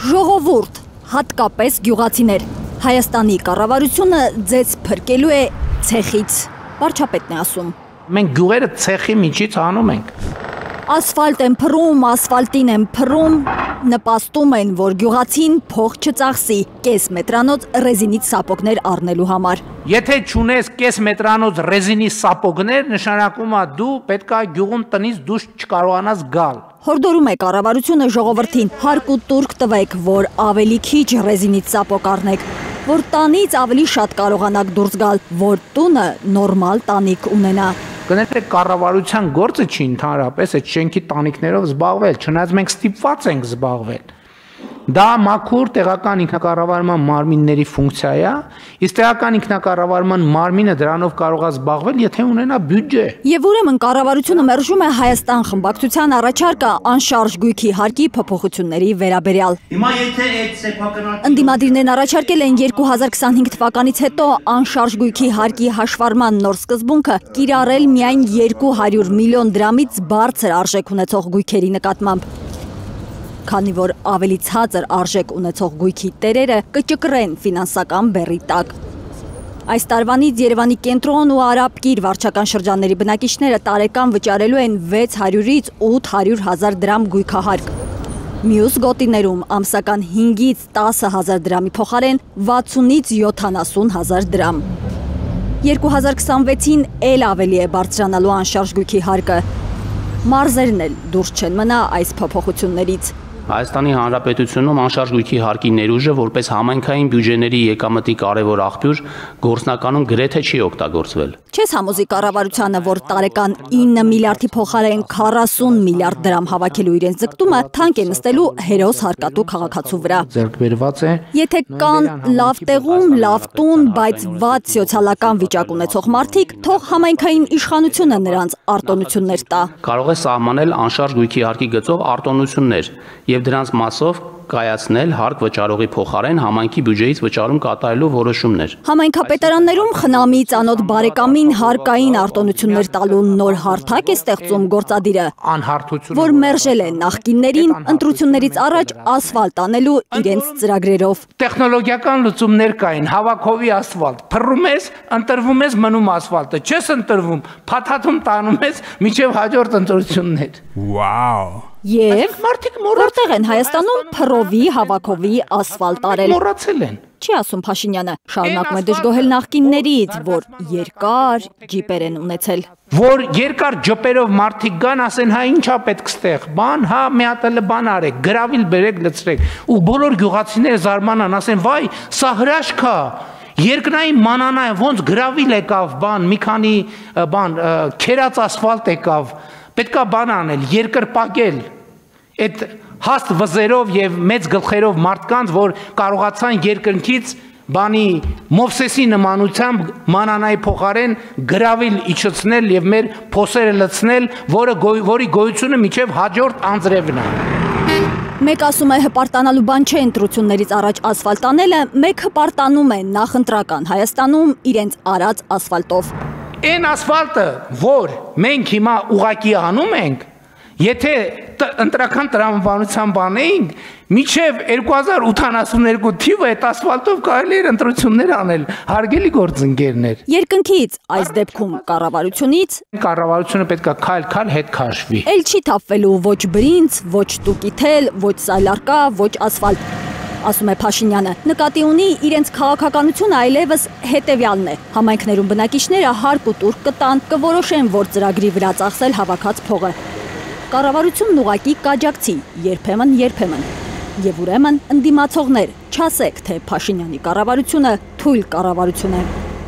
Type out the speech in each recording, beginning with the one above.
Ժողովուրդ, հատկապես գյուղացիներ, Հայաստանի կառավարությունը ձեզ փրկելու է ցեխից, վարչապետն է ասում։ Մենք գյուղերը ցեխի միջից անում ենք։ Ասֆալտ են փռում, ասֆալտին են փռում, նպաստում են, որ գյուղացին փող չծախսի կես մետրանոց ռեզինից սապոգներ առնելու համար։ Եթե չունես կես մետրանոց ռեզինի սապոգներ, նշանակում է դու պետք է գյուղում տնից դուրս չկարողանաս գալ։ Հորդորում է կառավարությունը ժողովրդին, հարկ ու տուրք տվեք, որ ավելի քիչ ռեզինից սապոգ առնեք, որ տանից ավելի շատ կարողանաք դուրս գալ, որ տունը նորմալ տանիք ունենա։ Կներեք կառավարության գործը չի ընդհանրապես այդ շենքի տանիքներով զբաղվել, չնայած մենք ստիպված ենք զբաղվել։ Դա մաքուր տեղական ինքնակառավարման մարմինների ֆունկցիա է, իսկ տեղական ինքնակառավարման մարմինը դրանով կարող է զբաղվել, եթե ունենա բյուջե։ Եվ ուրեմն կառավարությունը մերժում է Հայաստան խմբակցության առաջարկը անշարժ գույքի հարկի փոփոխությունների վերաբերյալ։ Հիմա եթե այդ սեփականատիրը Ընդդիմադիրներն առաջարկել են 2025 թվականից հետո անշարժ գույքի հարկի հաշվառման նոր սկզբունքը կիրառել միայն 200 միլիոն դրամից բարձր արժեք ունեցող գույքերի նկատմամբ, քանի որ ավելի ցածր արժեք ունեցող գույքի տերերը կճկռեն ֆինանսական բեռի տակ։ Այս տարվանից Երևանի կենտրոն ու Արաբկիր վարչական շրջանների բնակիչները տարեկան վճարելու են 600-ից 800 հազար դրամ գույքահարկ։ Մյուս գոտիներում ամսական 5-ից 10 հազար դրամի փոխարեն 60-ից 70 հազար դրամ։ 2026-ին էլ ավելի է բարձրանալու անշարժ գույքի հարկը։ Մարզերն էլ դուրս չեն մնա այս փոփոխություններից։ Հայաստանի Հանրապետությունում անշարժ գույքի հարկի ներուժը որպես համայնքային բյուջեների եկամտի կարևոր աղբյուր գործնականում գրեթե չի օգտագործվել։ Չես համոզի կառավարությանը, որ տարեկան 9 միլիարդի փոխարեն 40 միլիարդ դրամ հավաքելու իրենց ձգտումը թանկ է նստելու հերոս հարկատու քաղաքացու վրա։ Ձեռքբերված է։ Եթե կան լավ տեղում, լավ տուն, բայց վատ սոցիալական վիճակ ունեցող մարդիկ, թող համայնքային իշխանությունը նրանց արտոնություններ տա։ Կարող է սահմանել անշարժ գույքի հարկի գծով արտոնություններ եւ դրանց մասով կայացնել հարկ վճարողի փոխարեն համայնքի բյուջեից վճարում կատարելու որոշումներ։ Համայնքապետարաններում խնամի ծանոթ բարեկամին հարկային արտոնություններ տալու նոր հարթակ է ստեղծում գործադիրը, Անհարթություն։ որ մերժել է նախկիններին ընտրություններից առաջ ասֆալտ անելու իրենց ծրագրերով։ Տեխնոլոգիական լուծումներ կային, հավաքովի ասֆալտ, փռում ես, ընտրվում ես, մնում ասֆալտը, չես ընտրվում, փաթաթում տանում ես մինչև հաջորդ ընտրություններ։ Wow. Եվ Մարդիկ որտեղ են Հայաստանում փռովի, հավաքովի ասֆալտ արել։ մոռացել են։ Չի ասում Փաշինյանը, շարունակում է դժգոհել նախկիններից, որ երկար ջիպեր են ունեցել։ Որ երկար ջոպերով մարդիկ գան, ասեն, հա ինչա պետք ստեղ, բան, հա մի հատ էլ բան արեք, գրավիլ բերեք, լցրեք։ Ու բոլոր գյուղացիները զարմանան, ասեն, վայ, սա հրաշք է։ Երկնային մանանա է, ոնց գրավիլ եկավ, բան, մի քանի բան, քերած ասֆալտ եկավ, պետքա բան անել, երկրպագել։ Այդ հաստ վզերով եւ մեծ գլխերով մարդկանց, որ կարողացան երկնքից բանի Մովսեսի նմանությամբ մանանայի փոխարեն գրավիլ իջեցնել եւ մեր փոսերը լցնել, որի գոյությունը միջև հաջորդ անձրևն է։ Մեկ ասում է հպարտանալու բան չէ ընտրություններից առաջ ասֆալտ անելը, մեկ հպարտանում է նախընտրական Հայաստանում իրենց արած ասֆալտով։ Այն ասֆալտը, որ մենք հիմա ուղակի անում ենք, եթե ընտրական տրամաբանության բանեինք, միջև 2082 թիվը այդ ասֆալտով կարելի էր ընտրություններ անել, հարգելի գործընկերներ։ Երկնքից, այս դեպքում կառավարությունից, Կառավարությունը պետք է քայլ հետ քաշվի։ էլ չի թափվելու ոչ բրինձ, ոչ տուկի թել, ոչ սայլարկա, ոչ ասֆալտ։ Ասում է Փաշինյանը, նկատի ունի իրենց քաղաքականությունը այլևս հետևյալն է։ Համայնքներում բնակիչները հարկ ու տուրք կտան, կորոշեն, որ ծրագրի վրա ծախսել հավաքած փողը։ Կառավարությունն ուղղակի կաջակցի, երբեմն։ Եվ ուրեմն ընդդիմացողներ, չասեք, թե Փաշինյանի կառավարությունը թույլ կառավարություն է։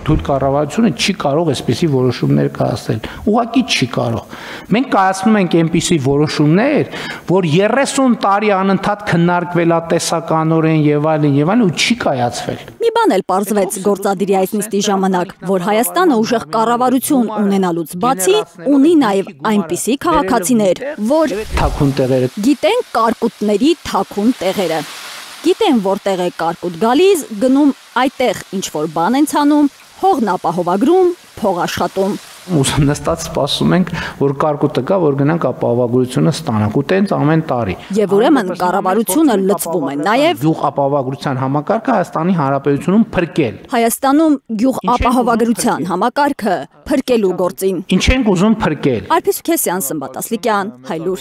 Թույլ կառավարությունը չի կարող այսպիսի որոշումներ կայացնել։ Ուղղակի չի կարող։ Մենք կայացնում ենք այնպիսի որոշումներ, որ 30 տարի անընդհատ քննարկվել է տեսականորեն եւ այլն ու չի կայացվել։ Մի բան էլ պարզվեց գործադիրի այս նիստի ժամանակ, որ Հայաստանը ուժեղ կառավարություն ունենալուց բացի ունի նաև այնպիսի քաղաքացիներ, որ թաքուն տեղերը գիտեն կարկուտների թաքուն տեղերը։ Գիտեն որտեղ է կարկուտ գալիս, գնում այդտեղ ինչ որ բան են ցանում, հողն ապահովագրում, փող աշխատում։ Նստած սպասում ենք, որ կարկուտը գա, որ գնանք ապահովագրությունը ստանանք ու տենց ամեն տարի։ Եվ ուրեմն կառավարությունը լցվում է նաև գյուղ ապահովագրության համակարգը Հայաստանի Հանրապետությունում փրկել։ Հայաստանում գյուղ ապահովագրության համակարգը փրկելու գործին։ Ինչ ենք ուզում փրկել։ Արփիս Քեսյան, Սմբատ Ասլիկյան, Հայլուր։